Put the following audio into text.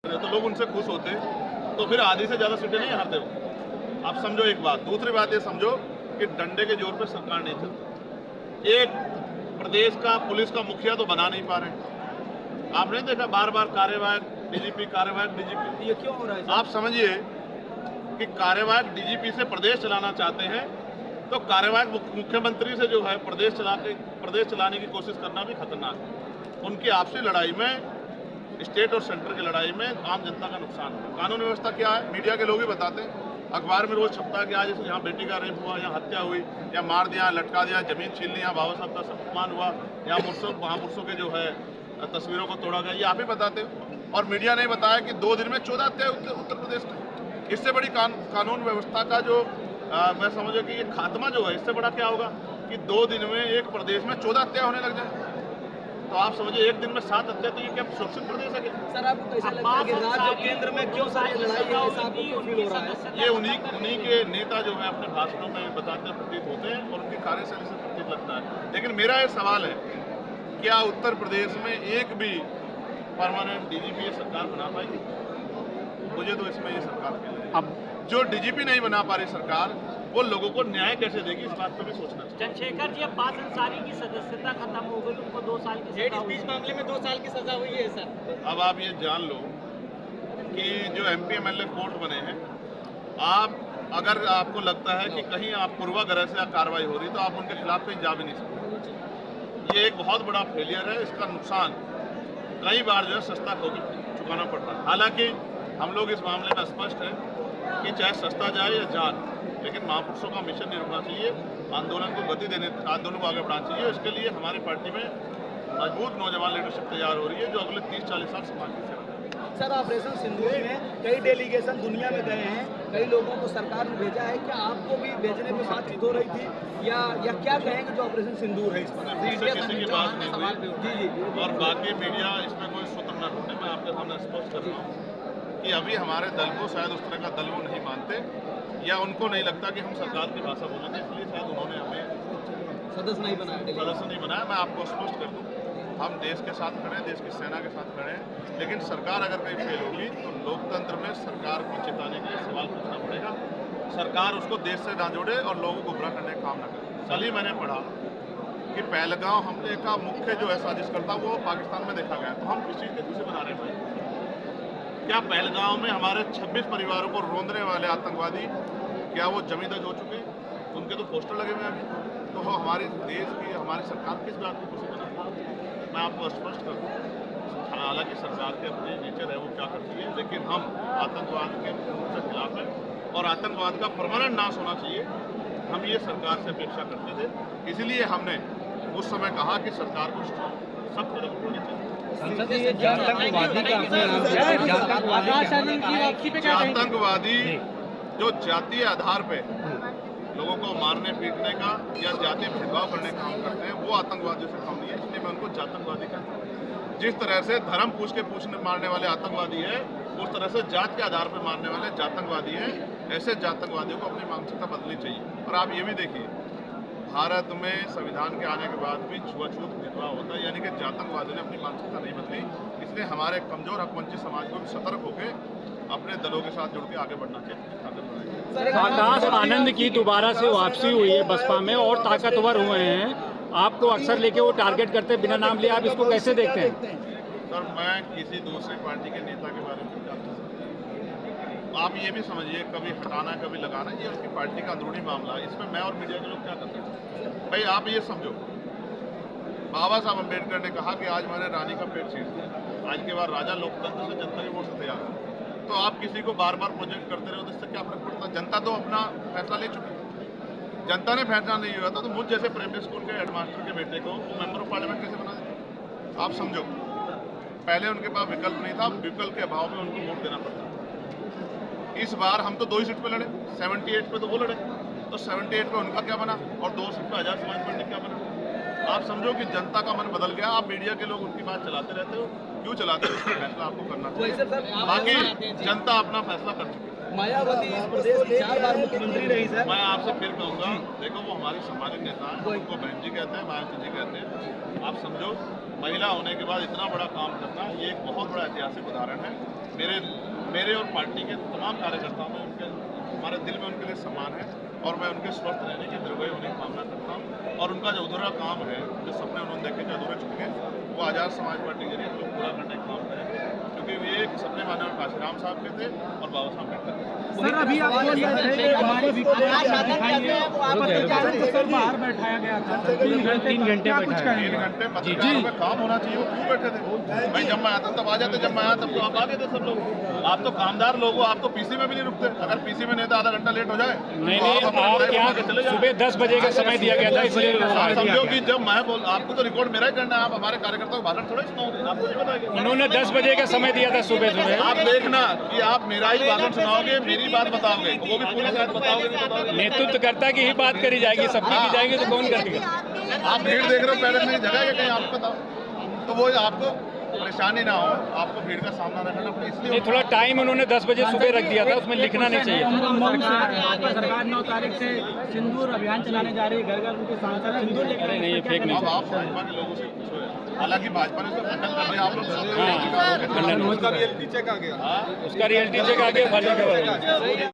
तो लोग उनसे खुश होते, तो फिर आधी से ज़्यादा सीटें नहीं हारते वो। आप समझो एक बात। दूसरी बात ये समझो कि डंडे के जोर पे सरकार नहीं चलती। एक प्रदेश का पुलिस का मुखिया तो बना नहीं पा रहे। आपने देखा बार बार कार्यवाहक डीजीपी, कार्यवाहक डीजीपी। ये क्यों हो रहा है? आप समझिए कि कार्यवाहक डीजीपी से प्रदेश चलाना चाहते हैं, तो कार्यवाहक मुख्यमंत्री से जो है प्रदेश चलाने की कोशिश करना भी खतरनाक है। उनकी आपसी लड़ाई में, स्टेट और सेंटर की लड़ाई में आम जनता का नुकसान है। कानून व्यवस्था क्या है, मीडिया के लोग ही बताते हैं। अखबार में रोज छपता है कि आज यहाँ बेटी का रेप हुआ, यहाँ हत्या हुई, या मार दिया, लटका दिया, जमीन छीन ली, यहाँ बाबा साहब का सम्मान हुआ, यहाँ महापुरुषों के जो है तस्वीरों को तोड़ा गया। ये आप ही बताते हो। और मीडिया ने बताया कि 2 दिन में 14 हत्या उत्तर प्रदेश में। इससे बड़ी कानून व्यवस्था का जो मैं समझो कि ये खात्मा जो है, इससे बड़ा क्या होगा कि 2 दिन में एक प्रदेश में 14 हत्या होने लग जाए। तो आप समझिए एक दिन में 7 हत्या, तो ये क्या सुरक्षित प्रदेश है क्या? सर आपको कैसा लगता है कि राज्य केंद्र में क्यों सारी लड़ाई है, ऐसा आपको क्यों फील हो रहा है? ये उन्हीं के नेता जो है अपने भाषणों में बताते प्रतीत होते हैं और उनकी कार्यशैली से प्रतीत लगता है। लेकिन मेरा ये सवाल है, क्या उत्तर प्रदेश में एक भी परमानेंट डीजीपी सरकार बना पाएगी? मुझे तो इसमें ये सरकार फील है। अब जो डीजीपी नहीं बना पा रही सरकार, वो लोगों को न्याय कैसे देगी, इस बात पर भी सोचना चाहिए। चंद्रशेखर जी, अब्बास अंसारी की सदस्यता खत्म हो गई, उनको 2 साल की सजा हुई। मामले में 2 साल की सजा हुई है सर। अब आप ये जान लो कि जो एमपी एमएलए कोर्ट बने हैं, आप अगर आपको लगता है कि कहीं आप पूर्वाग्रह से कार्रवाई हो रही, तो आप उनके खिलाफ कहीं जा भी नहीं सकते। ये एक बहुत बड़ा फेलियर है। इसका नुकसान कई बार जो है सस्ता को भी चुकाना पड़ रहा है। हालांकि हम लोग इस मामले में स्पष्ट है कि चाहे सस्ता जाए या जान, लेकिन महापुरुषों का मिशन नहीं रुकना चाहिए। आंदोलन को गति देने, आंदोलन को आगे बढ़ाना चाहिए। इसके लिए हमारी पार्टी में मजबूत नौजवान लीडरशिप तैयार हो रही है, जो अगले 30-40 साल समाज की सेवा करेगी। सर ऑपरेशन सिंदूर में कई डेलीगेशन दुनिया में गए हैं, कई लोगों को सरकार ने भेजा है, क्या आपको भी भेजने में बातचीत हो रही थी या क्या कहेंगे जो ऑपरेशन सिंदूर है इस पर? किसी की बात नहीं हुई जी। और बाकी मीडिया इसमें कोई सूत्र न ढूंढे। मैं आपके सामने स्पष्ट कर रहा हूँ कि अभी हमारे दल को शायद उस तरह का दल वो नहीं मानते, या उनको नहीं लगता कि हम सरकार की भाषा बोलेंगे, इसलिए शायद उन्होंने हमें सदस्य नहीं बनाया। मैं आपको स्पष्ट कर दूं, हम देश के साथ खड़े हैं, देश की सेना के साथ खड़े हैं। लेकिन सरकार अगर कहीं फेल होगी, तो लोकतंत्र में सरकार को चिताने के लिए सवाल पूछना पड़ेगा। सरकार उसको देश से ना जोड़े और लोगों को गुमराह करने का काम ना करे। कल ही मैंने पढ़ा कि पहलगांव हमले का मुख्य जो है साजिशकर्ता वो पाकिस्तान में देखा गया। तो हम किस चीज़ के पीछे बना रहे हैं? क्या पहलगांव में हमारे 26 परिवारों को रोंदने वाले आतंकवादी, क्या वो जमींदज हो चुके? उनके तो पोस्टर लगे हुए हैं अभी। तो हमारे देश की, हमारी सरकार किस बात की खुशी बना? मैं आपको स्पष्ट कर दूँ, हालांकि सरकार के अपने नेचर है, वो क्या करती है, लेकिन हम आतंकवाद के खिलाफ हैं और आतंकवाद का परमानेंट नाश होना चाहिए। हम ये सरकार से अपेक्षा करते थे, इसीलिए हमने उस समय कहा कि सरकार को सख्त कदम उठाने चाहिए। आतंकवादी जो जातीय आधार पे लोगों को मारने पीटने का या जातीय भेदभाव करने का काम करते हैं, वो आतंकवादियों से कम नहीं है। इसलिए मैं उनको जातंकवादी कहता हूँ। जिस तरह से धर्म पूछने मारने वाले आतंकवादी है, उस तरह से जात के आधार पर मारने वाले जातंकवादी हैं। ऐसे जातंकवादियों को अपनी मानसिकता बदलनी चाहिए। और आप ये भी देखिए, भारत में संविधान के आने के बाद भी छुआछूत भेदभाव होता है, यानी कि जातंकवादियों ने अपनी मानसिकता नहीं बदली। इसलिए हमारे कमजोर हकवंचित समाज को भी सतर्क होकर अपने दलों के साथ जुड़ के आगे बढ़ना चाहिए। आकाश आनंद की दोबारा से वापसी हुई है बसपा में और ताकतवर हुए हैं। आपको अक्सर लेके वो टारगेट करते बिना नाम लिए, आप इसको कैसे देखते हैं? सर, मैं किसी दूसरी पार्टी के नेता के बारे में क्या कह सकता हूं? आप ये भी समझिए, कभी हटाना कभी लगाना, ये उनकी पार्टी का अंदरूनी मामला है। इसमें मैं और मीडिया के लोग क्या कर सकते हैं? भाई आप ये समझो, बाबा साहब अम्बेडकर ने कहा कि आज मैंने रानी का पेट चीर दिया, आज के बाद राजा लोकतंत्र से जनता के वोट से तैयार है। तो आप किसी को बार बार प्रोजेक्ट करते रहो, तो इससे क्या फर्क पड़ता? जनता तो अपना फैसला ले चुकी। जनता ने फैसला नहीं हुआ था, तो मुझ जैसे प्राइमरी स्कूल के हेडमास्टर के बेटे को वो मेंबर ऑफ पार्लियामेंट कैसे बना देते? आप समझो, पहले उनके पास विकल्प नहीं था, विकल्प के अभाव में उनको वोट देना पड़ता। इस बार हम तो 2 ही सीट पे लड़े, 78 पे तो वो लड़े, तो 78 पे उनका क्या बना और 2 सीट पे आजाद समाज पार्टी क्या बना? आप समझो कि जनता का मन बदल गया। आप मीडिया के लोग उनकी बात चलाते रहते हो, क्यों चलाते हो? इसका फैसला आपको करना चाहिए। बाकी जनता अपना फैसला कर चुकी है। मायावती इस प्रदेश की 4 बार मुख्यमंत्री रही सर। मैं आपसे फिर कहूँगा, देखो वो हमारी सामाजिक नेता है, उनको बहन जी कहते हैं, मायावती जी कहते हैं। आप समझो महिला होने के बाद इतना बड़ा काम करना, ये एक बहुत बड़ा ऐतिहासिक उदाहरण है। मेरे और पार्टी के तमाम कार्यकर्ताओं में हमारे दिल में उनके लिए सम्मान है और मैं उनके स्वस्थ रहने की दीर्घायु होने की कामना करता हूँ। और उनका जो अधूरा काम है, जो सपने उन्होंने देखे जो अधूरे चुके, वो आज़ाद समाज पार्टी के जरिए हम लोग पूरा करने का काम करेंगे, क्योंकि ये एक सपने माननीय काशीराम साहब के थे और बाबा साहब अम्बेडकर के। सर अभी आप बोल रहे थे कि हमारे बाहर बैठाया गया था 3 घंटे बैठाया 3 घंटे पत्रकारों में काम होना चाहिए, वो क्यों बैठे थे भाई? जब मैं आता तब आ जाते, जब मैं आया तब तो आप आ गए थे सब लोग। आप तो कामदार लोग हो, आप तो पीसी में भी नहीं रुकते। अगर पीसी में नेता आधा घंटा लेट हो जाए नहीं, आप यहाँ सुबह 10 बजे का समय दिया गया था, इसलिए समझो कि जब मैं बोल, आपको तो रिकॉर्ड मेरा ही करना है, आप हमारे कार्यकर्ताओं को भाषण थोड़े सुनाओगे, आपको नहीं बताएंगे। उन्होंने 10 बजे का समय दिया था सुबह। आप देखना कि आप मेरा ही भाषण सुनाओगे, मेरी बात बताओगे, वो भी पूरी बात बताओगे, नहीं बताओगे। नेतृत्वकर्ता की ही बात करी जाएगी, सबकी की जाएगी तो कौन करेगा? आप भीड़ देख रहे हो, पहले मेरी जगह है कहीं, आपको बताओ, तो वो आपको परेशानी ना हो, आपको भीड़ का सामना न करना पड़े, इसलिए नहीं, थोड़ा टाइम उन्होंने 10 बजे सुबह रख दिया था, उसमें लिखना नहीं चाहिए। सरकार 9 तारीख से सिंदूर अभियान चलाने जा रही है, घर घर उनके सांसद सिंदूर लेकर। नहीं, फेक नहीं। अब आप भाजपा के लोगों से पूछो, हालांकि भाजपा ने उसका खंडन कर दिया, आप लोग उसका रियलिटी चेक आ गया,